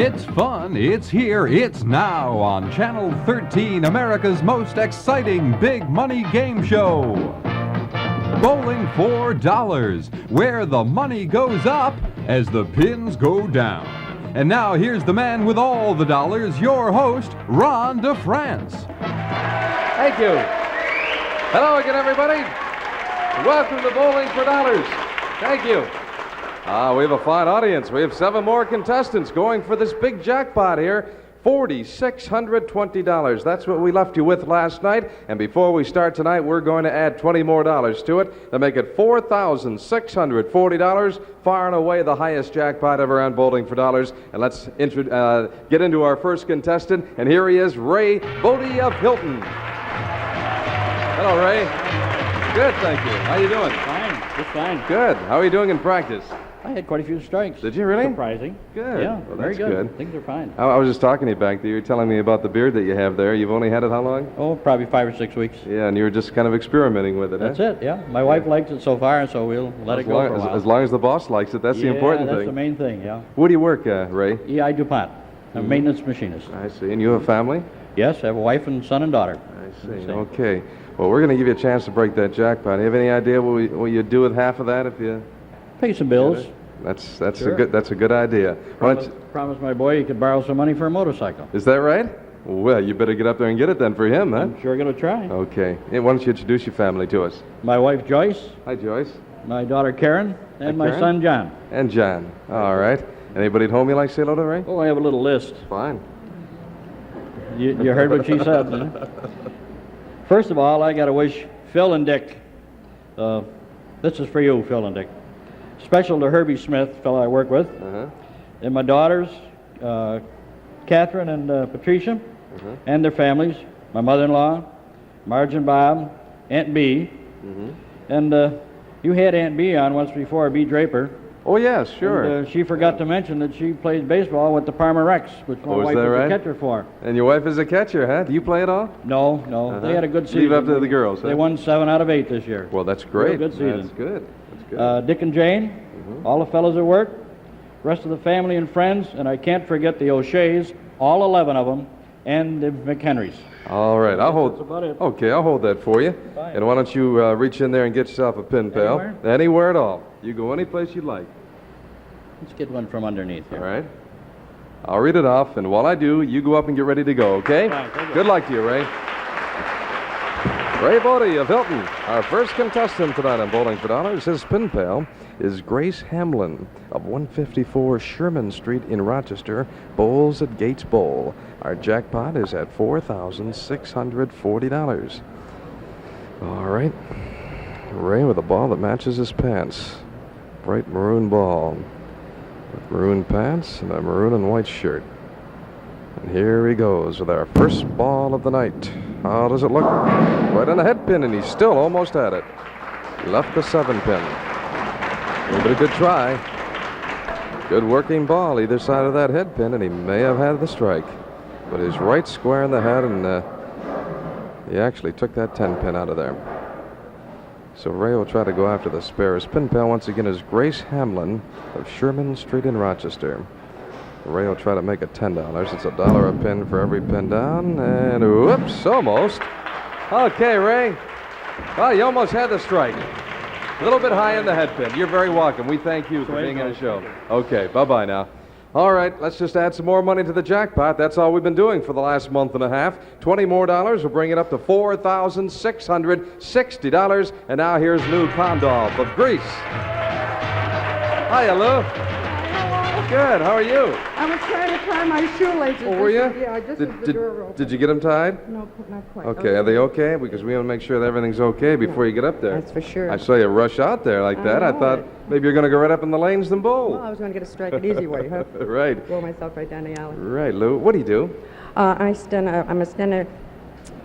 It's fun, it's here, it's now on Channel 13, America's most exciting big money game show. Bowling for Dollars, where the money goes up as the pins go down. And now here's the man with all the dollars, your host, Ron DeFrance. Thank you. Hello again, everybody. Welcome to Bowling for Dollars. Thank you. We have a fine audience. We have 7 more contestants going for this big jackpot here, $4,620. That's what we left you with last night. And before we start tonight, we're going to add $20 more to it to make it $4,640, far and away the highest jackpot ever on Bowling for Dollars. And let's get into our first contestant. And here he is, Ray Bodie of Hilton. Hello, Ray. Good, thank you. How you doing? Fine, just fine. Good. How are you doing in practice? I had quite a few strikes. Did you really? Surprising. Good. Yeah, well, very that's good. Things are fine. I was just talking to you back there. You were telling me about the beard that you have there. You've only had it how long? Oh, probably 5 or 6 weeks. Yeah, and you were just kind of experimenting with it, That's it, yeah. My wife likes it so far, so we'll let it go for a while. As long as the boss likes it, that's the important that's thing. the main thing, yeah. Where do you work, Ray? E.I. DuPont. I'm a maintenance machinist. I see. And you have a family? Yes, I have a wife and son and daughter. I see. Okay. Well, we're going to give you a chance to break that jackpot. Do you have any idea what you'd do with half of that if you... Pay some bills. That's Sure. a good idea. Promise my boy he could borrow some money for a motorcycle. Is that right? Well, you better get up there and get it then for him, huh? I'm sure going to try. Okay. Hey, why don't you introduce your family to us? My wife Joyce, Hi, Joyce. my daughter Karen, and my Karen? son John. And John. All right. Anybody at home you like to say hello to, Ray? Oh, I have a little list. Fine. You heard what she said, didn't you? First of all, I got to wish Phil and Dick. This is for you, Phil and Dick. Special to Herbie Smith, fellow I work with, and my daughters, Catherine and Patricia, and their families, my mother-in-law, Marge and Bob, Aunt Bee, and you had Aunt Bee on once before, Bee Draper. Oh, yes, sure. And, she forgot to mention that she plays baseball with the Parma Rex, which my wife is a catcher for. And your wife is a catcher, huh? Do you play at all? No. They had a good season. Leave it up to the girls, huh? They won 7 out of 8 this year. Well, that's great. Good season. That's good. Dick and Jane, all the fellows at work, rest of the family and friends, and I can't forget the O'Sheas, all 11 of them, and the McHenrys. All right, That's about it. Okay, I'll hold that for you. Fine. And why don't you reach in there and get yourself a pin, pal? Anywhere at all. You go any place you'd like. Let's get one from underneath here. All right. I'll read it off, and while I do, you go up and get ready to go, okay? Fine, thank you. Good luck to you, Ray. Ray Bodie of Hilton, our first contestant tonight on Bowling for Dollars. His pin pal is Grace Hamlin of 154 Sherman Street in Rochester, bowls at Gates Bowl. Our jackpot is at $4,640. All right. Ray with a ball that matches his pants. Bright maroon ball with maroon pants and a maroon and white shirt. And here he goes with our first ball of the night. How does it look? Right on the head pin, and he's still almost at it. Left the 7 pin. But a good try. Good working ball either side of that head pin, and he may have had the strike. But he's right square in the head, and he actually took that 10 pin out of there. So Ray will try to go after the spare. His pin pal once again is Grace Hamlin of Sherman Street in Rochester. Ray will try to make it $10. It's $1 a pin for every pin down. And whoops, almost. Okay, Ray. Well, you almost had the strike. A little bit high in the head pin. You're very welcome. We thank you for being on the show. Okay, bye-bye now. All right, let's just add some more money to the jackpot. That's all we've been doing for the last month and a half. $20 more will bring it up to $4,660. And now here's Lou Condolph of Greece. Hiya, Lou. Good. How are you? I was trying to tie my shoelaces. Oh, were you? Yeah, just as the door opened. Did you get them tied? No, not quite. Okay, are they okay? Because we want to make sure that everything's okay before you get up there. That's for sure. I saw you rush out there like that. I know thought it. maybe you're going to go right up in the lanes and bowl. Well, I was going to get a strike it easy way, huh? Right. Blow myself right down the alley. Right, Lou. What do you do? I'm a steno.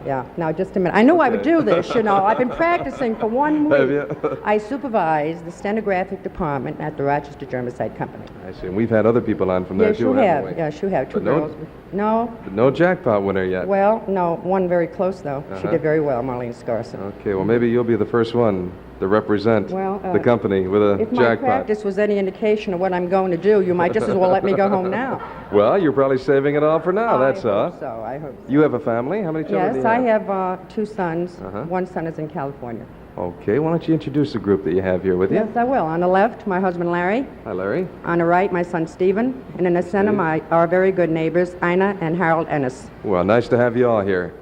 Yeah, now just a minute. I knew I would do this, you know. I've been practicing for 1 week. Have you? I supervise the stenographic department at the Rochester Germicide Company. I see. And we've had other people on from there Yes, too, you haven't have. we? Yes, you have. Two But no- girls. No. No jackpot winner yet. Well, no. One very close, though. She did very well, Marlene Scarson. Okay, well, maybe you'll be the first one to represent the company with a If my jackpot. practice was any indication of what I'm going to do, you might just as well let me go home now. Well, you're probably saving it all for now, that's all. I hope so. I hope so. You have a family? How many children do Yes, you I have? have 2 sons. One son is in California. Okay, why don't you introduce the group that you have here with you? Yes, I will. On the left, my husband Larry. Hi, Larry. On the right, my son Stephen. And in the center, our very good neighbors, Ina and Harold Ennis. Well, nice to have you all here.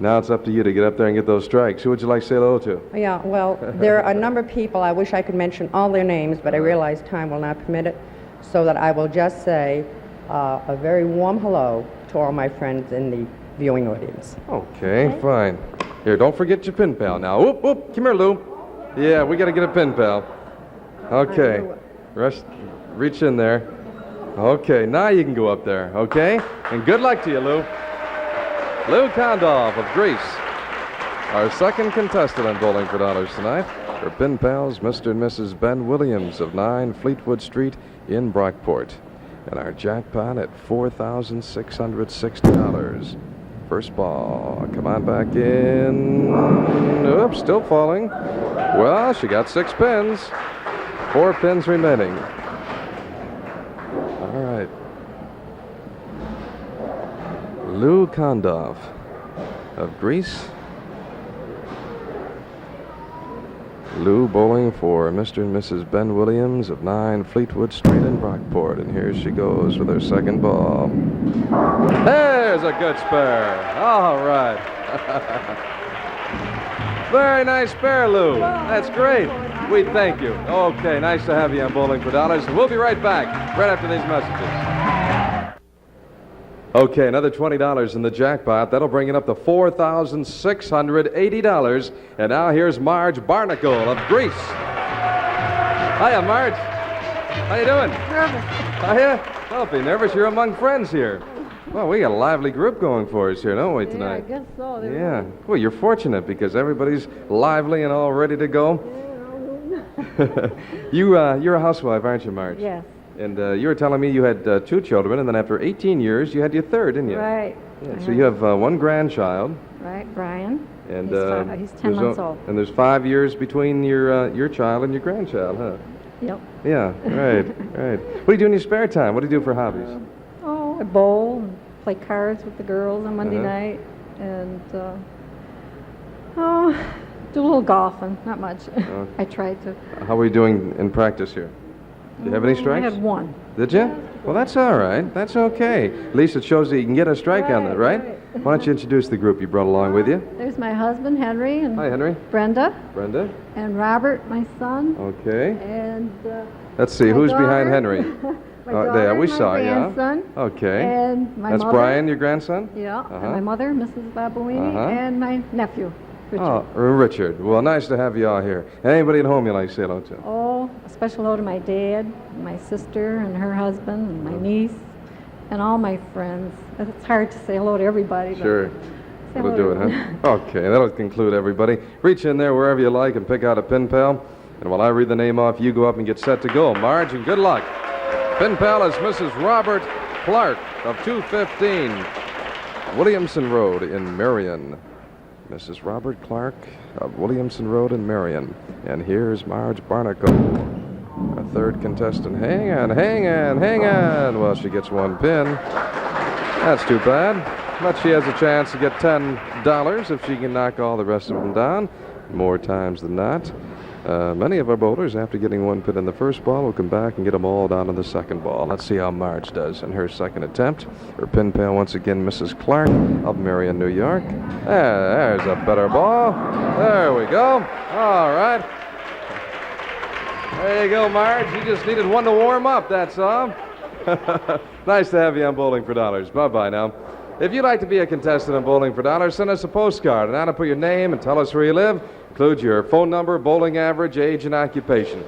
Now it's up to you to get up there and get those strikes. Who would you like to say hello to? Yeah, well, there are a number of people. I wish I could mention all their names, but I realize time will not permit it, so that I will just say a very warm hello to all my friends in the viewing audience. Okay, fine. Here, don't forget your pin pal now. Whoop, whoop. Come here, Lou. Yeah, we got to get a pin pal. Okay. Reach in there. Okay, now you can go up there, okay? And good luck to you, Lou. Lou Kondoff of Greece, our second contestant on Bowling for Dollars tonight. Her pin pals, Mr. and Mrs. Ben Williams of 9 Fleetwood Street in Brockport. And our jackpot at $4,660. First ball. Come on back in. Oops, still falling. Well, she got 6 pins. 4 pins remaining. All right. Lou Kondoff of Greece. Lou bowling for Mr. and Mrs. Ben Williams of 9 Fleetwood Street in Brockport. And here she goes with her second ball. There's a good spare. All right. Very nice spare, Lou. That's great. We thank you. Okay, nice to have you on Bowling for Dollars. We'll be right back right after these messages. Okay, another $20 in the jackpot. That'll bring it up to $4,680. And now here's Marge Barnacle of Greece. Hiya, Marge. How you doing? Nervous. Are you? Don't be nervous. You're among friends here. Well, we got a lively group going for us here, don't we, tonight? Yeah, I guess so. Yeah. Well, you're fortunate because everybody's lively and all ready to go. You're a housewife, aren't you, Marge? Yes. And you were telling me you had 2 children, and then after 18 years, you had your third, didn't you? Right. Yeah, so you have 1 grandchild. Right, Brian. And He's 10 months old. And there's 5 years between your child and your grandchild, huh? Yep. Yeah, right, right. What do you do in your spare time? What do you do for hobbies? I bowl and play cards with the girls on Monday night. And, do a little golfing. Not much. I tried to. How are you doing in practice here? Do you have any strikes? I had 1. Did you? Well, that's all right. That's okay. At least it shows that you can get a strike on that, right? Why don't you introduce the group you brought along with you? There's my husband, Henry, and Hi, Henry. Brenda, Brenda. and Robert, my son, Okay. and Let's see, my who's daughter, behind Henry? my daughter, there, we my saw, grandson, Okay. and my That's mother. Brian, your grandson? Yeah, and my mother, Mrs. Babuini, and my nephew, Richard. Oh, Richard. Well, nice to have you all here. Anybody at home you like to say hello to? Oh, a special hello to my dad, my sister and her husband, and my niece, and all my friends. It's hard to say hello to everybody. But Sure. say That'll hello do to it, huh? Okay, that'll conclude everybody. Reach in there wherever you like and pick out a pin pal. And while I read the name off, you go up and get set to go. Marge, and good luck. Pin pal is Mrs. Robert Clark of 215 Williamson Road in Marion. Mrs. Robert Clark of Williamson Road in Marion. And here's Marge Barnacle, our third contestant. Hang on, hang on, hang on. Well, she gets 1 pin. That's too bad. But she has a chance to get $10 if she can knock all the rest of them down, more times than not. Many of our bowlers, after getting 1 pin in the first ball, will come back and get them all down in the second ball. Let's see how Marge does in her second attempt. Her pin pal, once again, Mrs. Clark of Marion, New York. There's a better ball. There we go. All right. There you go, Marge. You just needed 1 to warm up, that's all. Nice to have you on Bowling for Dollars. Bye-bye now. If you'd like to be a contestant on Bowling for Dollars, send us a postcard. And now to put your name and tell us where you live. Include your phone number, bowling average, age, and occupation.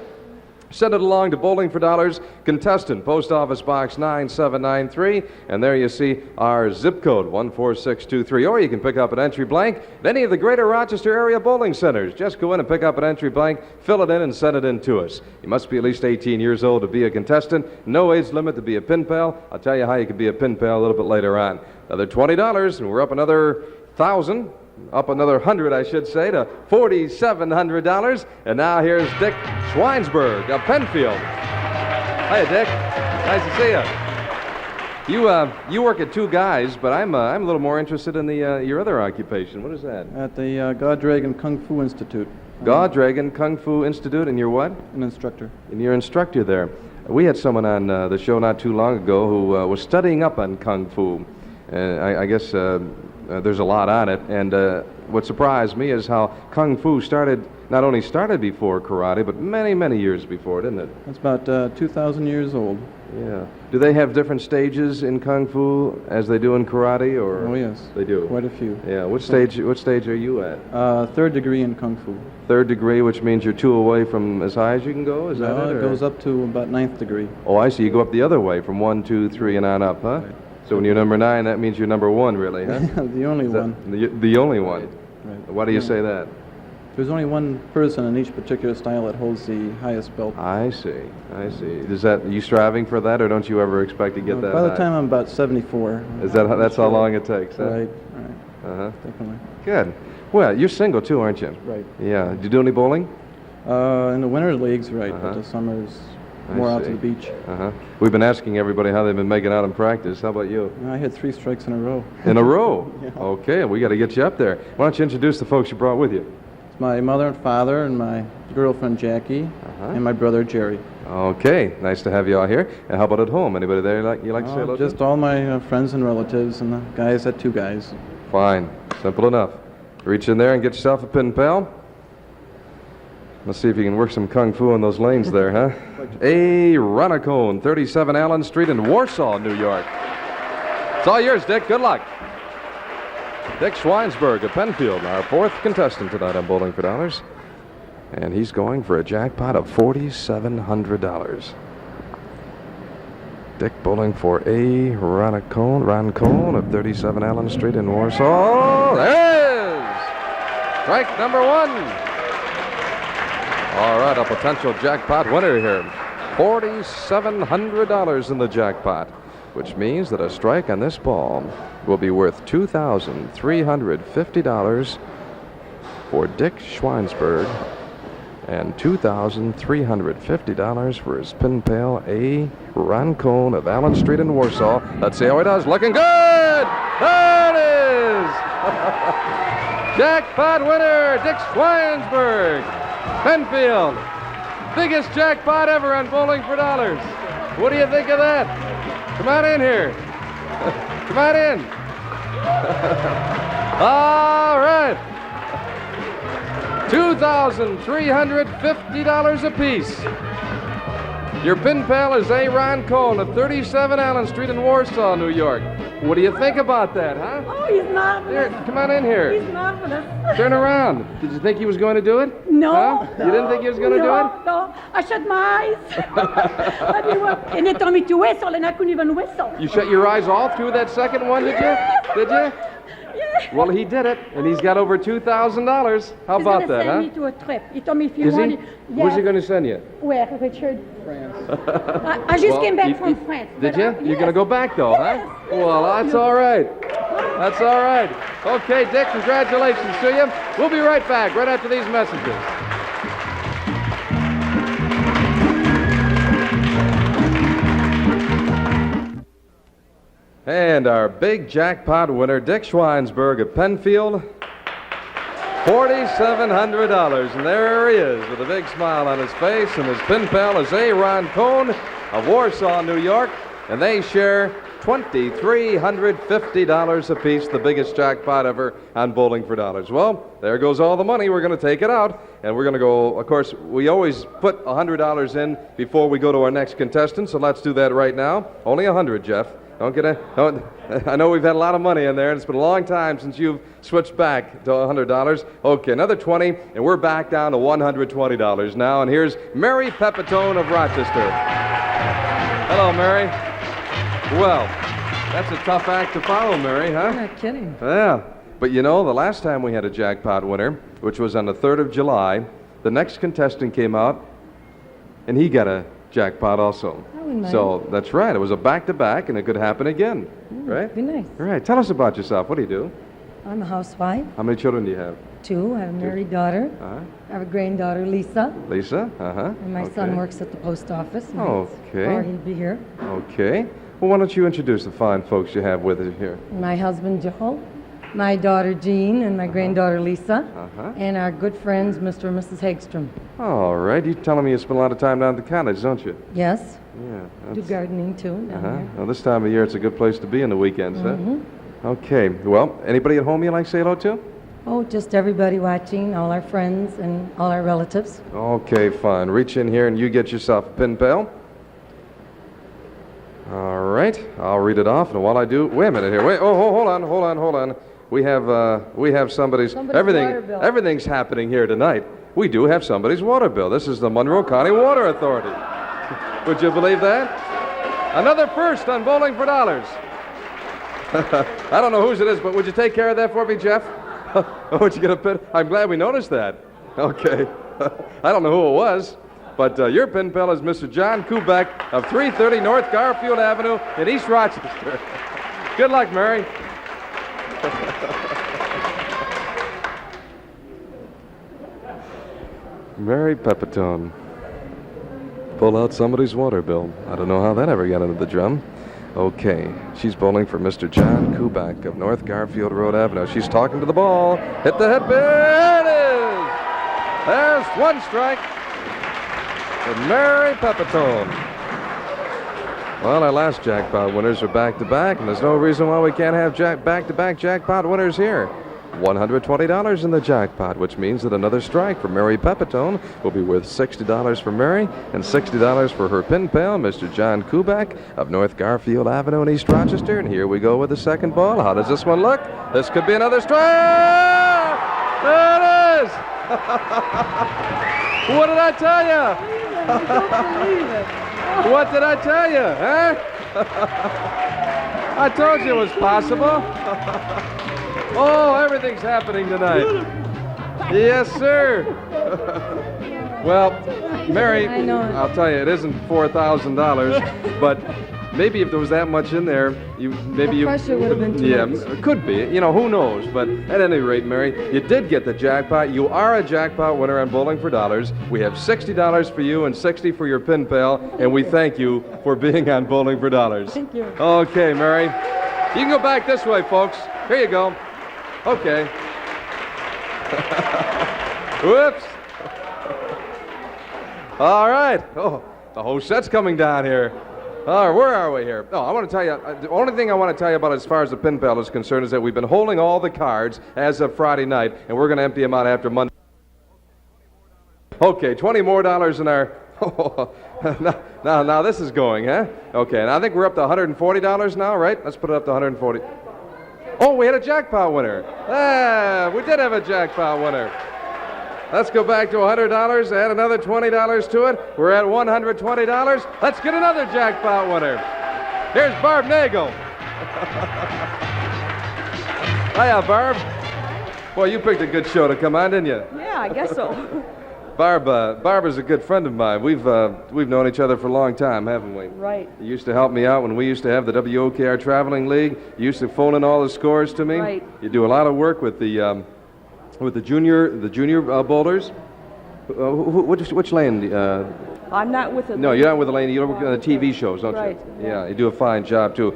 Send it along to Bowling for Dollars, contestant, Post Office Box 9793, and there you see our zip code, 14623. Or you can pick up an entry blank at any of the greater Rochester area bowling centers. Just go in and pick up an entry blank, fill it in, and send it in to us. You must be at least 18 years old to be a contestant. No age limit to be a pin pal. I'll tell you how you can be a pin pal a little bit later on. Another $20, and we're up another 1,000. Up another 100, I should say, to $4,700. And now here's Dick Schweinsberg of Penfield. Hiya, Dick. Nice to see you. You work at Two Guys, but I'm a little more interested in your other occupation. What is that? At the God-Dragon Kung Fu Institute. God-Dragon Kung Fu Institute, and you're what? An instructor. And you're an instructor there. We had someone on the show not too long ago who was studying up on Kung Fu. I guess there's a lot on it, and what surprised me is how Kung Fu not only started before karate, but many, many years before, didn't it? That's about 2,000 years old. Yeah. Do they have different stages in Kung Fu as they do in karate, or? Oh, yes. They do? Quite a few. Yeah. What stage are you at? Third degree in Kung Fu. Third degree, which means you're 2 away from as high as you can go? Is that it? It goes up to about 9th degree. Oh, I see. You go up the other way from 1, 2, 3, and on up, huh? Right. So when you're number 9, that means you're number 1, really, huh? The only one. The only one. Right. Why do you say that? There's only one person in each particular style that holds the highest belt. I see. Are you striving for that, or don't you ever expect to get that By the high? time I'm about 74. That's how long it takes, huh? Right. Uh-huh. Definitely. Good. Well, you're single too, aren't you? Right. Yeah. Do you do any bowling? In the winter leagues, right, Uh-huh. but the summers I more out see. to the beach. Uh-huh. We've been asking everybody how they've been making out in practice. How about you? I had 3 strikes in a row. In a row? Yeah. Okay, we got to get you up there. Why don't you introduce the folks you brought with you? It's my mother and father and my girlfriend Jackie and my brother Jerry. Okay, nice to have you all here. And how about at home? Anybody there you like to say hello to? Just all my friends and relatives and the guys at Two Guys. Fine. Simple enough. Reach in there and get yourself a pin pal. Let's see if you can work some kung fu in those lanes there, huh? A Ronacone, 37 Allen Street in Warsaw, New York. It's all yours, Dick. Good luck. Dick Schweinsberg of Penfield, our 4th contestant tonight on Bowling for Dollars. And he's going for a jackpot of $4,700. Dick bowling for A Roncone of 37 Allen Street in Warsaw. There it is! Strike number 1. All right, a potential jackpot winner here. $4,700 in the jackpot, which means that a strike on this ball will be worth $2,350 for Dick Schweinsberg and $2,350 for his pin pal, A. Roncone of Allen Street in Warsaw. Let's see how he does. Looking good! There it is! Jackpot winner, Dick Schweinsberg. Penfield, biggest jackpot ever on Bowling for Dollars. What do you think of that? Come on in here. Come on in. All right. $2,350 apiece. Your pin pal is A. Ron Cone of 37 Allen Street in Warsaw, New York. What do you think about that, huh? Oh, he's marvelous. Here, come on in here. He's marvelous. Turn around. Did you think he was going to do it? No. Huh? You didn't think he was going to do it? No. I shut my eyes. And it told me to whistle, and I couldn't even whistle. You shut your eyes all through that second one, did you? Did you? Yeah. Well, he did it, and he's got over $2,000. How about that, huh? He's going to send me to a trip. He told me if you Is want he? it. Where's he going to send you? Where, Richard? France. I just came back from France. Did you? Yes. You're going to go back, though, huh? Yes. Well, that's all right. That's all right. Okay, Dick, congratulations to you. We'll be right back, right after these messages. And our big jackpot winner, Dick Schweinsberg of Penfield, $4,700. And there he is with a big smile on his face. And his pin pal is A. Ron Cone of Warsaw, New York. And they share $2,350 apiece, the biggest jackpot ever on Bowling for Dollars. Well, there goes all the money. We're going to take it out. And we're going to go, of course, we always put $100 in before we go to our next contestant. So let's do that right now. Only $100, Jeff. Don't get I know we've had a lot of money in there, and it's been a long time since you've switched back to $100. Okay, another 20, and we're back down to $120 now. And here's Mary Pepitone of Rochester. Hello, Mary. Well, that's a tough act to follow, Mary, huh? You're not kidding. Yeah. But you know, the last time we had a jackpot winner, which was on the 3rd of July, the next contestant came out, and he got a jackpot also. So that's right. It was a back-to-back, and it could happen again, right? Be nice. All right. Tell us about yourself. What do you do? I'm a housewife. How many children do you have? 2. I have a married daughter. I have a granddaughter, Lisa. Lisa? And my son works at the post office. Okay. Or he'll be here. Okay. Well, why don't you introduce the fine folks you have with you here? My husband, Joel. My daughter, Jean, and my granddaughter, Lisa. And our good friends, Mr. and Mrs. Hagstrom. All right. You're telling me you spend a lot of time down at the cottage, don't you? Yes. Yeah. Do gardening, too, down there. Well, this time of year, it's a good place to be in the weekends, huh? Okay. Well, anybody at home you like to say hello to? Oh, just everybody watching, all our friends and all our relatives. Okay, fine. Reach in here and you get yourself a pin pal. All right. I'll read it off, and while I do, wait a minute here. Wait. Oh, hold on. We have somebody's water bill. Everything's happening here tonight. We do have somebody's water bill. This is the Monroe County Water Authority. Would you believe that? Another first on Bowling for Dollars. I don't know whose it is, but would you take care of that for me, Jeff? Would you get a pin? I'm glad we noticed that. Okay. I don't know who it was, but your pin pal is Mr. John Kubek of 330 North Garfield Avenue in East Rochester. Good luck, Mary. Mary Pepitone. Pull out somebody's water bill. I don't know how that ever got into the drum. Okay, she's bowling for Mr. John Kubak of North Garfield Road Avenue. She's talking to the ball. Hit the head. There it is! There's one strike for Mary Pepitone. Well, our last jackpot winners are back-to-back, and there's no reason why we can't have back-to-back jackpot winners here. $120 in the jackpot, which means that another strike for Mary Pepitone will be worth $60 for Mary and $60 for her pin pal, Mr. John Kubak of North Garfield Avenue in East Rochester. And here we go with the second ball. How does this one look? This could be another strike! There it is! What did I tell you? What did I tell you, huh? I told you it was possible. Oh, everything's happening tonight. Yes, sir. Well, Mary, I'll tell you, it isn't $4,000, but maybe if there was that much in there, pressure would have been too much. Yeah, it could be. You know, who knows? But at any rate, Mary, you did get the jackpot. You are a jackpot winner on Bowling for Dollars. We have $60 for you and $60 for your pin pal, and we thank you for being on Bowling for Dollars. Thank you. Okay, Mary. You can go back this way, folks. Here you go. Okay. Whoops. All right. Oh, the whole set's coming down here. All right, where are we here? Oh, I want to tell you, the only thing I want to tell you about as far as the pin pal is concerned is that we've been holding all the cards as of Friday night, and we're going to empty them out after Monday. Okay, $20 more in our... now this is going, huh? Okay, and I think we're up to $140 now, right? Let's put it up to $140. Oh, we had a jackpot winner. We did have a jackpot winner. Let's go back to $100, add another $20 to it. We're at $120. Let's get another jackpot winner. Here's Barb Nagel. Hiya, Barb. Boy, you picked a good show to come on, didn't you? Yeah, I guess so. Barb is a good friend of mine. We've known each other for a long time, haven't we? Right. You used to help me out when we used to have the WOKR Traveling League. You used to phone in all the scores to me. Right. You do a lot of work with the junior bowlers. Which lane? I'm not with it. No, you're not with the lane. You work on the TV shows, don't right. you? Yeah, you do a fine job too.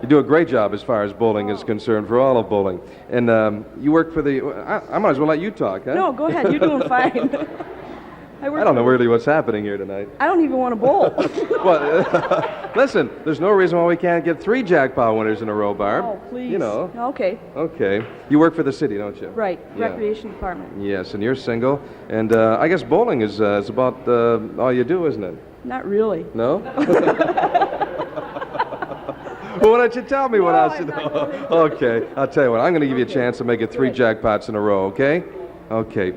You do a great job as far as bowling is concerned, for all of bowling. And you work for the... I might as well let you talk, huh? No, go ahead. You're doing fine. I don't know really what's happening here tonight. I don't even want to bowl. Well, listen, there's no reason why we can't get 3 jackpot winners in a row, Barb. Oh, please. You know. Okay. Okay. You work for the city, don't you? Right. Yeah. Recreation department. Yes, and you're single. And I guess bowling is about all you do, isn't it? Not really. No? Why don't you tell me what I should do? Okay, I'll tell you what. I'm going to give you a chance to make it 3 jackpots in a row, okay? Okay.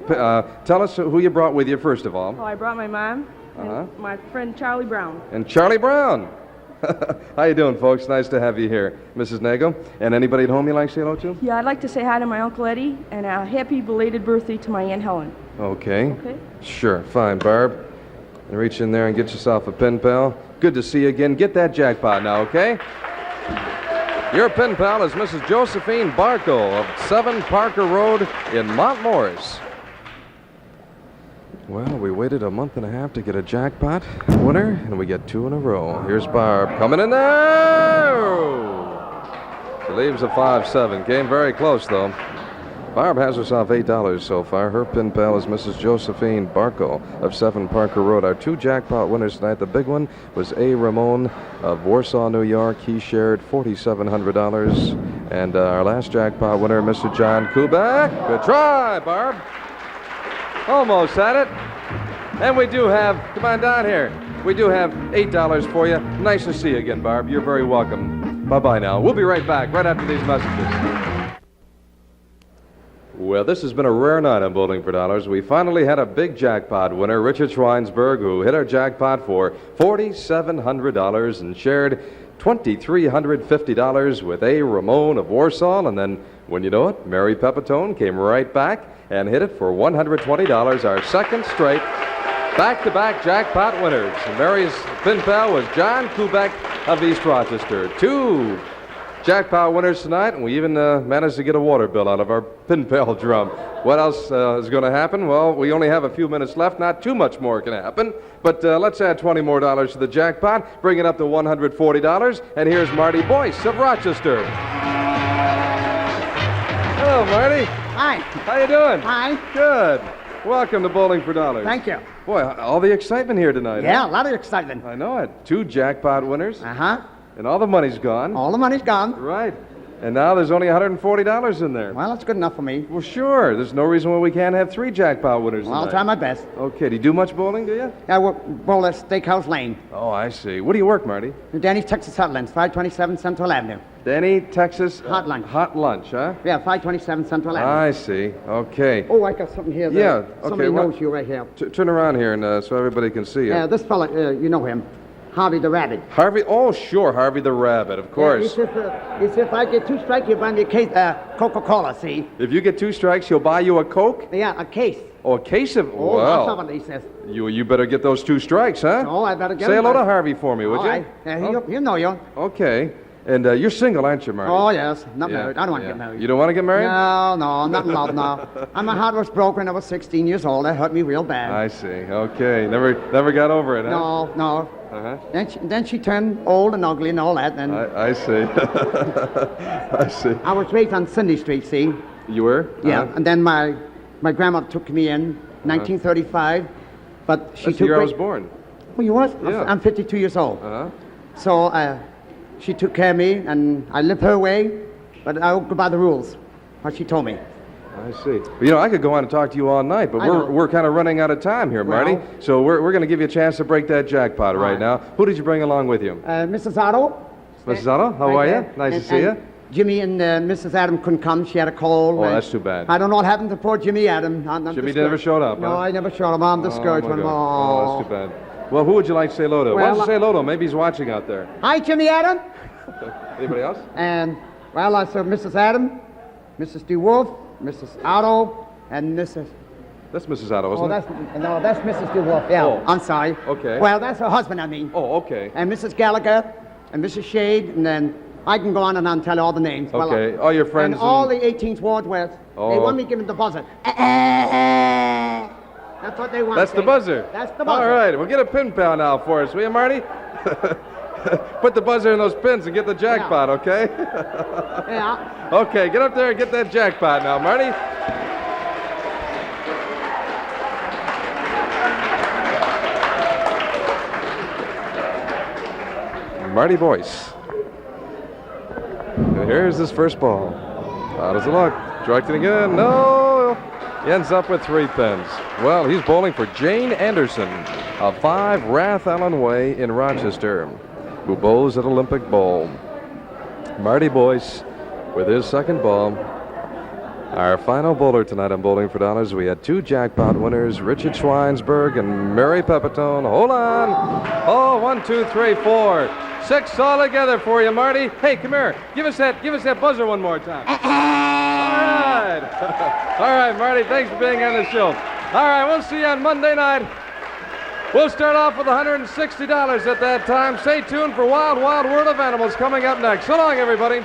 Tell us who you brought with you, first of all. Oh, I brought my mom and my friend Charlie Brown. And Charlie Brown. How you doing, folks? Nice to have you here. Mrs. Nago. And anybody at home you like to say hello to? Yeah, I'd like to say hi to my Uncle Eddie and a happy belated birthday to my Aunt Helen. Okay. Okay. Sure. Fine, Barb. And reach in there and get yourself a pen pal. Good to see you again. Get that jackpot now, okay? Your pen pal is Mrs. Josephine Barco of 7 Parker Road in Mount Morris. Well, we waited a month and a half to get a jackpot winner, and we get 2 in a row. Here's Barb coming in there. She leaves a 5-7. Came very close, though. Barb has herself $8 so far. Her pen pal is Mrs. Josephine Barco of 7 Parker Road. Our 2 jackpot winners tonight. The big one was A. Ramon of Warsaw, New York. He shared $4,700. And our last jackpot winner, Mr. John Kubek. Good try, Barb. Almost had it. And we do have, come on down here, we do have $8 for you. Nice to see you again, Barb. You're very welcome. Bye-bye now. We'll be right back, right after these messages. Well, this has been a rare night on Bowling for Dollars. We finally had a big jackpot winner, Richard Schweinsberg, who hit our jackpot for $4,700 and shared $2,350 with A. Ramon of Warsaw. And then, when you know it, Mary Pepitone came right back and hit it for $120, our second straight back-to-back jackpot winners. And Mary's pen pal was John Kubek of East Rochester. 2 jackpot winners tonight, and we even managed to get a water bill out of our pin pal drum. What else is going to happen? Well, we only have a few minutes left. Not too much more can happen, but let's add $20 more to the jackpot, bring it up to $140, and here's Marty Boyce of Rochester. Hello, Marty. Hi. How you doing? Hi. Good. Welcome to Bowling for Dollars. Thank you. Boy, all the excitement here tonight. Yeah, huh? a lot of excitement. I know it. 2 jackpot winners. Uh-huh. And all the money's gone. All the money's gone. Right. And now there's only $140 in there. Well, that's good enough for me. Well, sure. There's no reason why we can't have 3 jackpot winners Well, I'll tonight. try my best. Okay. Do you do much bowling, do you? I work bowl at Steakhouse Lane. Oh, I see. What do you work, Marty? Danny's Texas Heartlands, 527 Central Avenue. Danny, Texas. Hot lunch. Hot lunch, huh? Yeah, 527 Central Avenue. I see. Okay. Oh, I got something here. Yeah, okay, Somebody well, knows you right here. Turn around here and so everybody can see you. Yeah, this fella, you know him. Harvey the Rabbit. Harvey? Oh, sure. Harvey the Rabbit, of course. Yeah, he says if I get 2 strikes, he'll buy me a case Coca-Cola, see? If you get 2 strikes, he'll buy you a Coke? Yeah, a case. Oh, a case of... Oh, well, that's what he says. You better get those 2 strikes, huh? Oh, I better get Say him. hello to Harvey for me, would All you? right. Yeah, he'll know you. Okay. And you're single, aren't you, Marty? Oh, yes. Not Yeah, married. I don't want to yeah. get married. You don't want to get married? No, not in love, no. I'm a hardware broker and I was 16 years old. That hurt me real bad. I see. Okay. Never got over it, huh? No. Uh-huh. Then she turned old and ugly and all that. And I see. I see. I was raised on Cindy Street, see? You were? Yeah. Uh-huh. And then my grandmother took me in 1935, but she That's took the year I great- was born. Oh, you was? Yeah. I'm 52 years old. Uh-huh. So she took care of me, and I lived her way, but I would go by the rules, what she told me. I see. You know, I could go on and talk to you all night, but I know. we're kind of running out of time here, Marty. Well- So we're going to give you a chance to break that jackpot right right. now. Who did you bring along with you? Mrs. Otto. Mrs. Otto, how right are you? there. Nice And- to see you. and Jimmy and Mrs. Adam couldn't come. She had a cold. Oh, and that's too bad. I don't know what happened to poor Jimmy Adam. I'm Jimmy discouraged. never showed up, No, huh? I never showed him. I'm discouraged. Oh, my with him. God. Oh, that's too bad. Well, who would you like to say hello to? Why don't you Well, say hello to him? Maybe he's watching out there. Hi, Jimmy Adam. Anybody else? And, well, I saw Mrs. Adam, Mrs. DeWolf, Mrs. Otto, and Mrs. That's Mrs. Otto, isn't Oh, it? that's Mrs. DeWolf. Yeah, Oh. I'm sorry. Okay. Well, that's her husband, I mean. Oh, okay. And Mrs. Gallagher, and Mrs. Shade, and then I can go on and tell you all the names. Well, Okay. All your friends And all and- the 18th Ward West. They Oh. want me to give them the buzzer. That's what they want. That's the see? buzzer. That's the buzzer. All right. Well, get a pin pal now for us, will you, Marty? Put the buzzer in those pins and get the jackpot, okay? Yeah. Okay, get up there and get that jackpot now, Marty. Marty Boyce. And here's his first ball. How does it look? Directing again. No! He ends up with 3 pins. Well, he's bowling for Jane Anderson of 5 Rath Allen Way in Rochester, who bowls at Olympic Bowl. Marty Boyce with his second ball. Our final bowler tonight on Bowling for Dollars, we had 2 jackpot winners, Richard Schweinsberg and Mary Pepitone. Hold on. Oh, 1, 2, 3, 4. 6 all together for you, Marty. Hey, come here. Give us that buzzer one more time. All right. All right, Marty, thanks for being on the show. All right, we'll see you on Monday night. We'll start off with $160 at that time. Stay tuned for Wild Wild World of Animals coming up next. So long, everybody.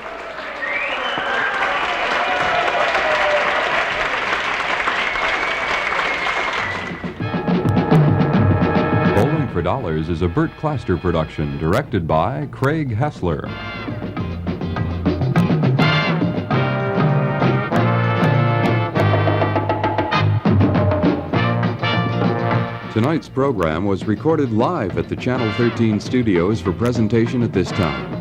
Bowling for Dollars is a Burt Claster production, directed by Craig Hessler. Tonight's program was recorded live at the Channel 13 studios for presentation at this time.